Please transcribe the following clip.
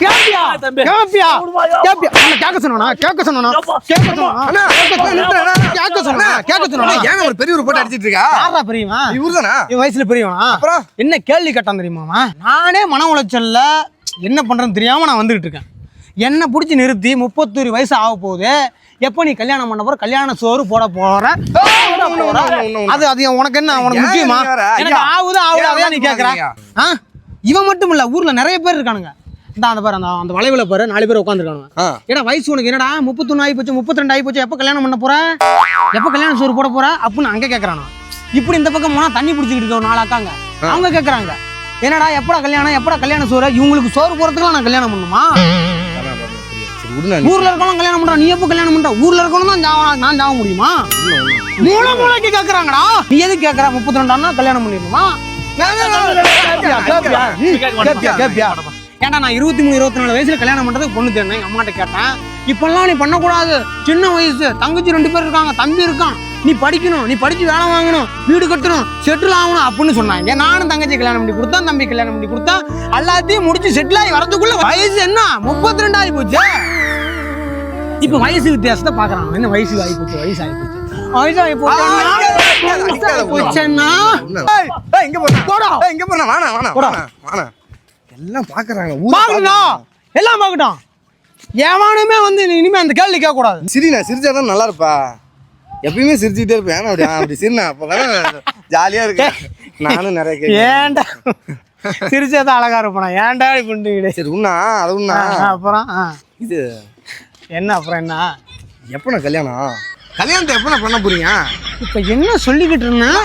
கேப்பியா கேப்பியா கேப்பியா கேட்க சொன்னா ஏன் ஒரு பெரிய ஒரு போட்டு அடிச்சிட்டு இருக்கா? யாரா பெரியவா? இவர்தானா? இவன் வயசுல பெரியவனா? அப்புறம் என்ன கேள்வி கேட்டான் தெரியுமாமா? நானே மன உளைச்சல்ல என்ன பண்றேன்னு தெரியாம நான் வந்துகிட்டு இருக்கேன். என்ன பிடிச்சி நிறுத்தி 31 வயசு ஆக போகுது, எப்போ நீ கல்யாணம் பண்ண போற, கல்யாண சோறு போட போற, அது அது உனக்கு என்ன, உனக்கு முக்கியமா? எனக்கு ஆகுதா நீ கேட்கற? இவன் மட்டும் இல்ல, ஊர்ல நிறைய பேர் இருக்கானுங்க. அந்த பாரு, அந்த வளைவுல பாரு 4 பேர் உட்காந்துருக்கானுங்க. ஏன்னா வயசு உனக்கு என்னடா 31 ஆகி போச்சு, 32 ஆகி போச்சு, எப்போ கல்யாணம் பண்ண போற, எப்போ கல்யாண சோறு போட போற அப்படின்னு அங்க கேட்கறானு. இப்படி இந்த பக்கம் போனா தண்ணி பிடிச்சிக்கிட்டு இருக்க ஒரு 4 அக்காங்க, அவங்க கேட்கறாங்க என்னடா எப்படா கல்யாண சோறு, இவங்களுக்கு சோறு போறதுக்குலாம் நான் கல்யாணம் பண்ணுமா? ஊர்ல இருக்கவங்க கல்யாணம் பண்றான், நீ எப்போ கல்யாணம் பண்ற? ஊர்ல இருக்கவங்க தான் நான் ஜாவ முடியுமா? மூளைக்கு கேட்கறாங்கடா. நீ எது கேட்கற? 32 கல்யாணம் பண்ணிடணுமா? ஏன்டா நான் 23, 24 வயசுல கல்யாணம் பண்றதுக்கு பொண்ணு தேடினேன். எங்க அம்மாட்ட கேட்டேன், இப்பெல்லாம் நீ பண்ணக்கூடாது, சின்ன வயசு, தங்கச்சி 2 பேர் இருக்காங்க, தம்பி இருக்கான், நீ படிக்கணும், நீ படிச்சு வேலை வாங்கணும், வீடு கட்டணும், செட்டில் ஆகணும் அப்படின்னு சொன்னாங்க. நானும் தங்கச்சி கல்யாணம் பண்ணி கொடுத்தேன், தம்பி கல்யாணம் பண்ணி கொடுத்தேன், எல்லாத்தையும் முடிச்சு செட்டில் ஆகி வரதுக்குள்ள வயசு என்ன 32 ஆகி போச்சு. இப்ப வயசு வித்தியாசத்தை பாக்குறாங்க. என்ன வயசு ஆகி போச்சு, வயசாகி போச்சு. எல்லாம் பாக்குறாங்க, எல்லாம் பாக்கட்டும். எவனுமே வந்து இனிமே அந்த கேள்வி கேட்க கூடாது. சிரினா சிரிச்சாதான் நல்லா இருப்பா. எப்பயுமே சிரிச்சுக்கிட்டே இருப்பேன். அப்படி சிரினா அப்பதான் ஜாலியா இருக்கு. நானும் நிறைய ஏன்டா சிரிச்சாதான் அழகா இருப்பானா? ஏன்டா இப்படி? சரி உண்ணா அது உண்ணா. அப்புறம் இது என்ன? அப்புறம் என்ன? எப்ப நான் கல்யாணத்தை எப்ப பண்ண போறீங்க? இப்ப என்ன சொல்லிக்கிட்டு இருந்தேன்?